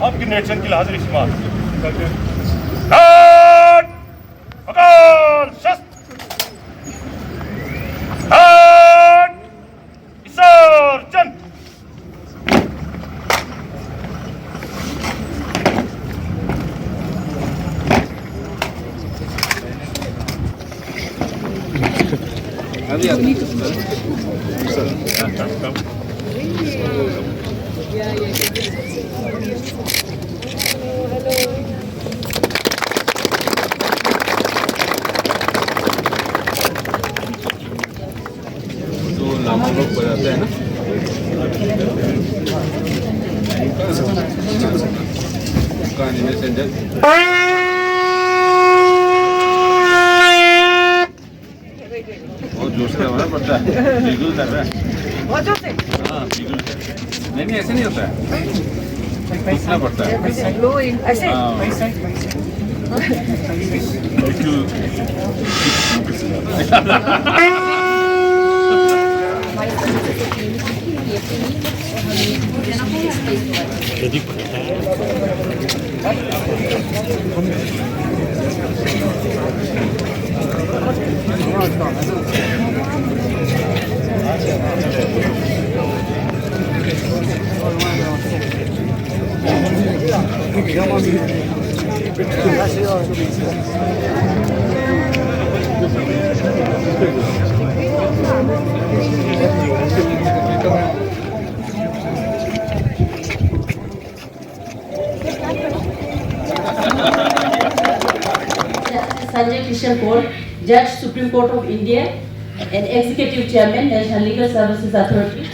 आपकी नेशन की हाजिरी शुमार घाट अकाल शस्त्र घाट विसर्जन। हम लोग बजाते हैं ना कहानी में संजय बहुत जोश से हमारा पड़ता है बिल्कुल कर रहा है बहुत जोश से हाँ बिल्कुल नहीं ऐसे नहीं होता है पूछना पड़ता है ऐसे Sanjay Kishan Kaul, Judge Supreme Court of India and Executive Chairman National Legal Services Authority.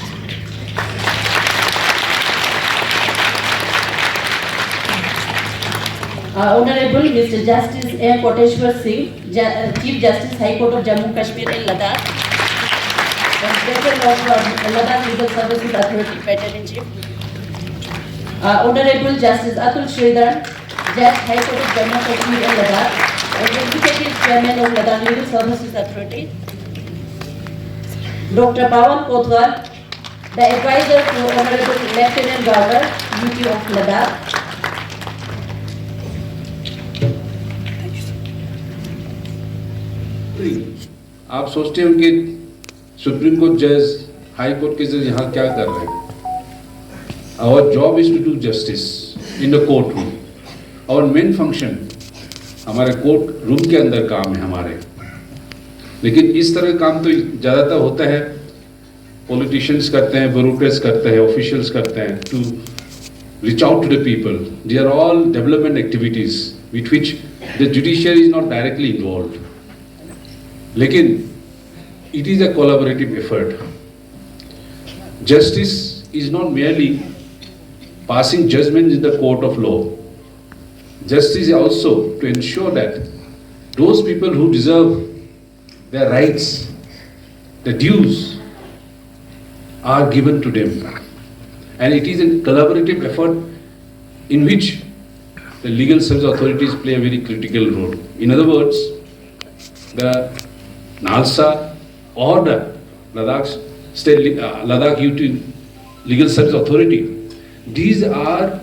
Honorable Mr. Justice M. Koteshwar Singh, Chief Justice High Court of Jammu Kashmir and Ladakh, and President of Ladakh Legal Services Authority, Pattern in Chief. Honorable Justice Atul Sridhar, Judge High Court of Jammu Kashmir and Ladakh, and Executive Chairman of Ladakh Legal Services Authority. Dr. Pawan Kotwal, the advisor to Honorable Lieutenant Governor, UT of Ladakh. आप सोचते हो कि supreme court जज high court के जज यहाँ क्या कर रहे हैं? Our job is to do justice in the court room. Our main function हमारे कोर्ट रूम के अंदर काम है हमारे, लेकिन इस तरह काम तो ज़्यादातर होता है पॉलिटिशियंस करते हैं, ब्यूरोक्रेट्स करते हैं, ऑफिशियल्स करते हैं to reach out to the people. They are all development activities with which the judiciary is not directly involved. लेकिन it is a collaborative effort. Justice is not merely passing judgments in the court of law. Justice is also to ensure that those people who deserve their rights, the dues, are given to them. And it is a collaborative effort in which the legal service authorities play a very critical role. In other words, the NALSA or the Ladakh UT Legal Service Authority, these are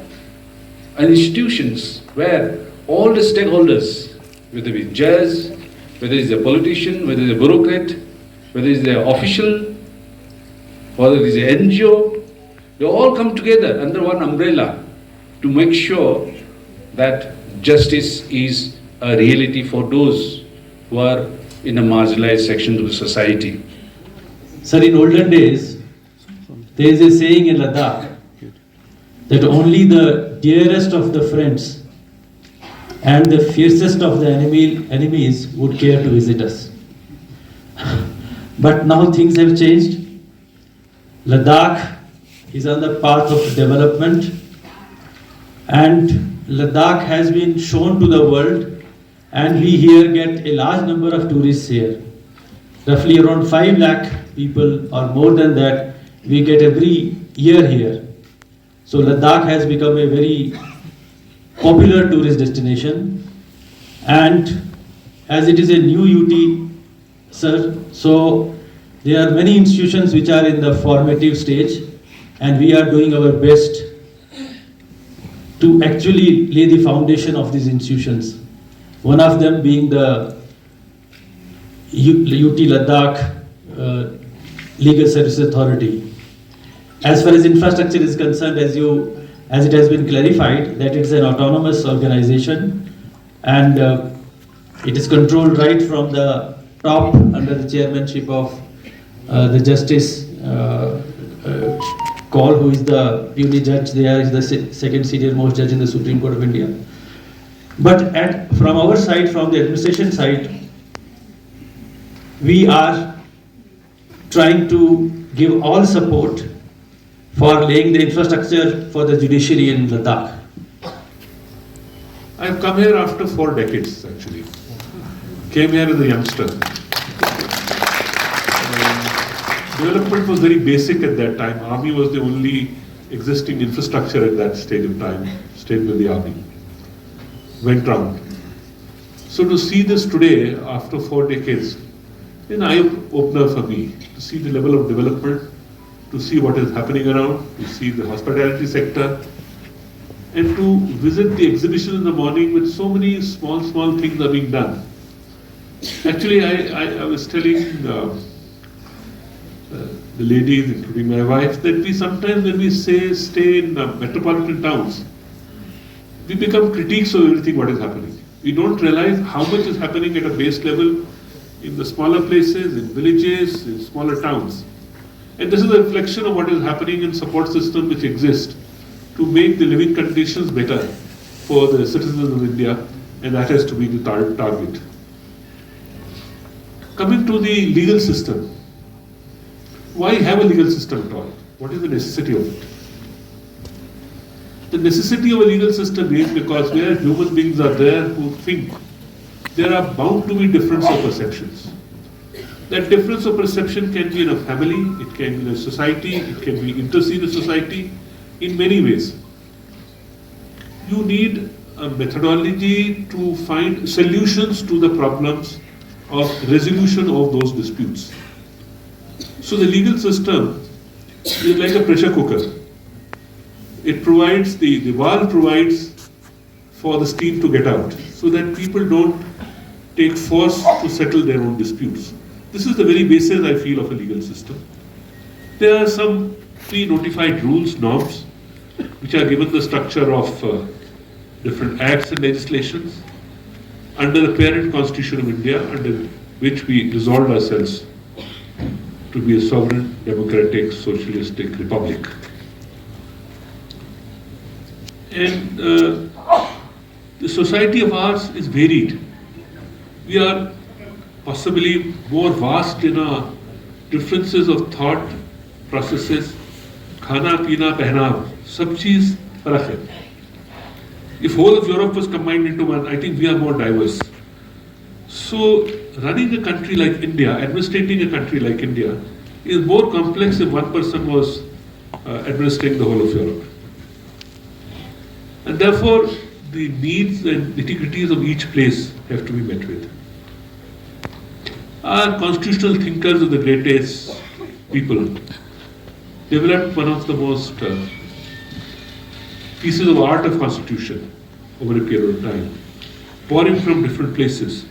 institutions where all the stakeholders, whether it's judge, whether it's a politician, whether it's a bureaucrat, whether it's the official, whether it is the NGO, they all come together under one umbrella to make sure that justice is a reality for those who are in a marginalized section of the society. Sir, in olden days, there is a saying in Ladakh that only the dearest of the friends and the fiercest of the enemies would care to visit us. But now things have changed. Ladakh is on the path of development, and Ladakh has been shown to the world, and we here get a large number of tourists here. Roughly around 5 lakh people or more than that we get every year here. So Ladakh has become a very popular tourist destination, and as it is a new UT, sir, so there are many institutions which are in the formative stage, and we are doing our best to actually lay the foundation of these institutions. One of them being the UT Ladakh Legal Services Authority. As far as infrastructure is concerned, as it has been clarified, that it's an autonomous organization, and it is controlled right from the top under the chairmanship of the Justice Kaul, who is the puny judge there, is the second senior most judge in the Supreme Court of India. But from our side, from the administration side, we are trying to give all support for laying the infrastructure for the judiciary in Ladakh. I've come here after 4 decades, actually. Came here as a youngster. Development was very basic at that time. Army was the only existing infrastructure at that stage of time. Stayed with the army. Went round. So to see this today, after 4 decades, an eye-opener for me. To see the level of development, to see what is happening around, to see the hospitality sector, and to visit the exhibition in the morning with so many small things are being done. Actually, I was telling the ladies, including my wife, that we sometimes when we say stay in metropolitan towns, we become critics of everything what is happening. We don't realize how much is happening at a base level in the smaller places, in villages, in smaller towns. And this is a reflection of what is happening in support systems which exist to make the living conditions better for the citizens of India, and that has to be the target. Coming to the legal system. Why have a legal system at all? What is the necessity of it? The necessity of a legal system is because where human beings are there who think, there are bound to be difference of perceptions. That difference of perception can be in a family, it can be in a society, it can be inter-senior society, in many ways. You need a methodology to find solutions to the problems of resolution of those disputes. So the legal system is like a pressure cooker. It provides, the valve provides for the steam to get out, so that people don't take force to settle their own disputes. This is the very basis, I feel, of a legal system. There are some pre-notified rules, norms, which are given the structure of different acts and legislations under the parent constitution of India, under which we resolved ourselves to be a sovereign, democratic, socialistic republic. And the society of ours is varied. We are possibly more vast in our differences of thought, processes, khana, peena, pehnav, sab cheez farak hai. If whole of Europe was combined into one, I think we are more diverse. So running a country like India, administrating a country like India, is more complex if one person was administering the whole of Europe. And therefore, the needs and nitty-gritties of each place have to be met with. Our constitutional thinkers of the greatest people developed one of the most pieces of art of constitution over a period of time, pouring from different places.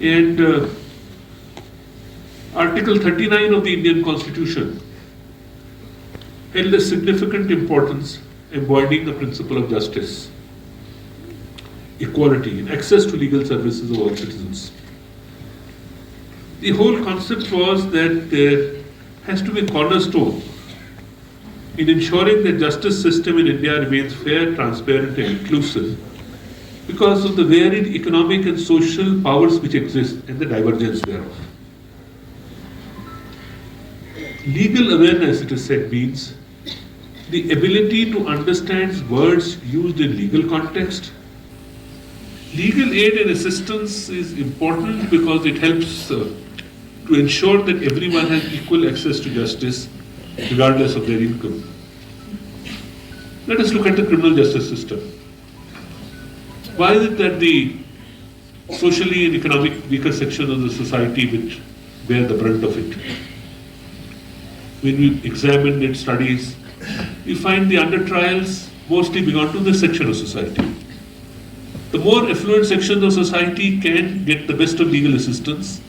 And Article 39 of the Indian Constitution held a significant importance embodying the principle of justice, equality, and access to legal services of all citizens. The whole concept was that there has to be a cornerstone in ensuring that justice system in India remains fair, transparent, and inclusive because of the varied economic and social powers which exist and the divergence thereof. Legal awareness, it is said, means the ability to understand words used in legal context. Legal aid and assistance is important because it helps to ensure that everyone has equal access to justice regardless of their income. Let us look at the criminal justice system. Why is it that the socially and economic weaker section of the society which bear the brunt of it? When we examine its studies, we find the under trials mostly belong to this section of society. The more affluent sections of society can get the best of legal assistance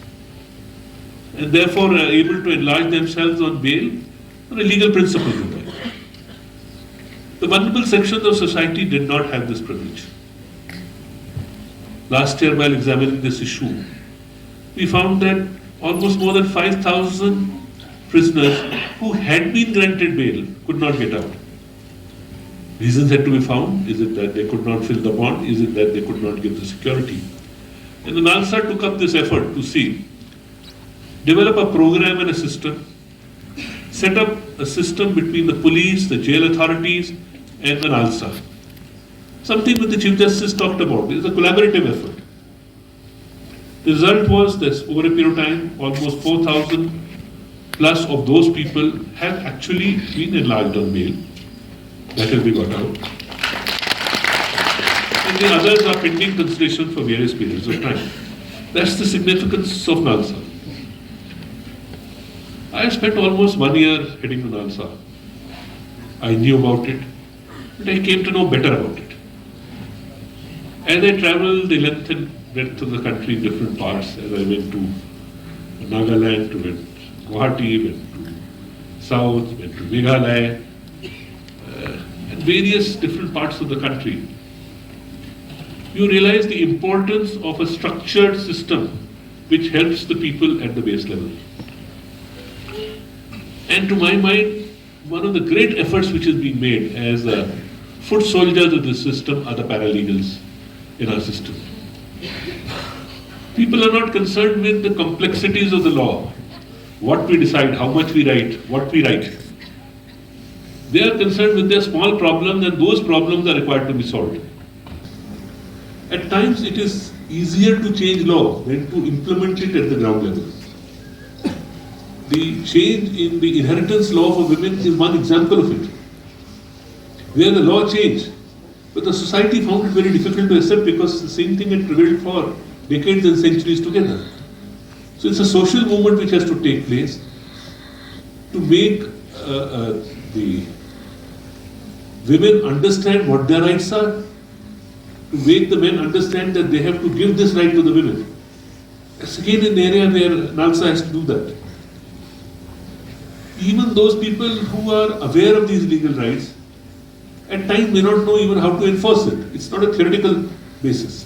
and therefore are able to enlarge themselves on bail on a legal principle. The vulnerable sections of society did not have this privilege. Last year, while examining this issue, we found that almost more than 5,000 prisoners who had been granted bail could not get out. Reasons had to be found. Is it that they could not fill the bond? Is it that they could not give the security? And the NALSA took up this effort to develop a program and a system, set up a system between the police, the jail authorities, and the NALSA. Something that the Chief Justice talked about. It is a collaborative effort. The result was that over a period of time, almost 4,000 plus of those people have actually been enlarged on bail. That has been got out. And the others are pending consideration for various periods of time. That's the significance of NALSA. I have spent almost 1 year heading the NALSA. I knew about it, but I came to know better about it. As I traveled the length and breadth of the country in different parts, as I went to Nagaland, went to Guwahati, went to South, went to Meghalaya, and various different parts of the country, you realize the importance of a structured system which helps the people at the base level. And to my mind, one of the great efforts which is being made as foot soldiers of this system are the paralegals in our system. People are not concerned with the complexities of the law, what we decide, how much we write, what we write. They are concerned with their small problems, and those problems are required to be solved. At times it is easier to change law than to implement it at the ground level. The change in the inheritance law for women is one example of it, where the law changed, but the society found it very difficult to accept because the same thing had prevailed for decades and centuries together. So it's a social movement which has to take place to make the women understand what their rights are, to make the men understand that they have to give this right to the women. It's again an area where NALSA has to do that. Even those people who are aware of these legal rights at times may not know even how to enforce it. It's not a theoretical basis.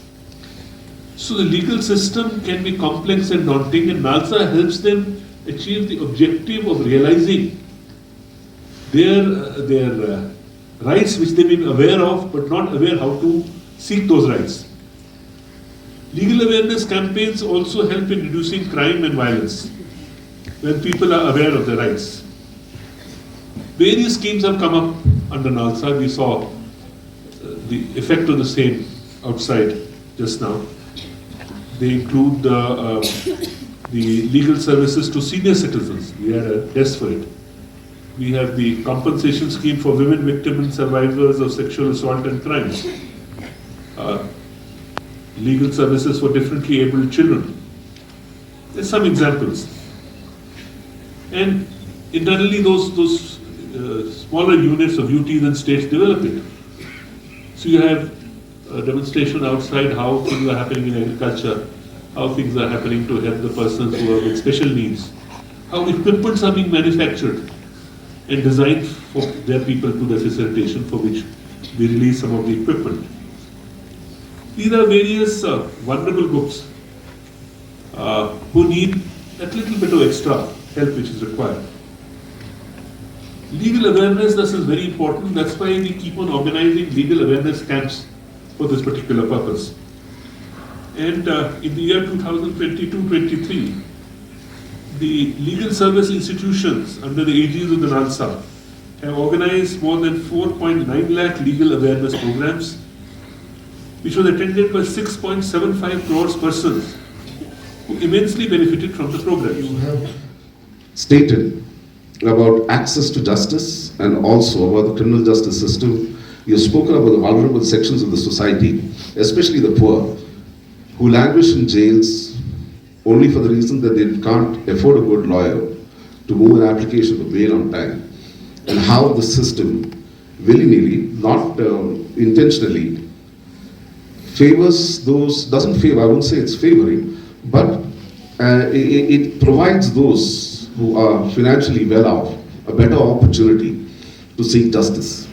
So the legal system can be complex and daunting, and NALSA helps them achieve the objective of realizing their rights which they've been aware of but not aware how to seek those rights. Legal awareness campaigns also help in reducing crime and violence when people are aware of their rights. Various schemes have come up under NALSA. We saw the effect of the same outside just now. They include the legal services to senior citizens. We had a desk for it. We have the compensation scheme for women victims and survivors of sexual assault and crimes. Legal services for differently abled children. There's some examples. And internally those smaller units of UTs and states develop it. So you have a demonstration outside how things are happening in agriculture, how things are happening to help the persons who are with special needs, how equipments are being manufactured and designed for their people to their facilitation, for which we release some of the equipment. These are various vulnerable groups who need that little bit of extra help which is required. Legal awareness, this is very important. That's why we keep on organizing legal awareness camps for this particular purpose. And in the year 2022-23, the legal service institutions under the aegis of the NALSA have organized more than 4.9 lakh legal awareness programs, which was attended by 6.75 crores persons who immensely benefited from the program. You have stated about access to justice and also about the criminal justice system. You have spoken about the vulnerable sections of the society, especially the poor, who languish in jails only for the reason that they can't afford a good lawyer to move an application for bail on time, and how the system willy-nilly, not intentionally, favors those, doesn't favor, I won't say it's favoring, but it provides those who are financially well off a better opportunity to seek justice.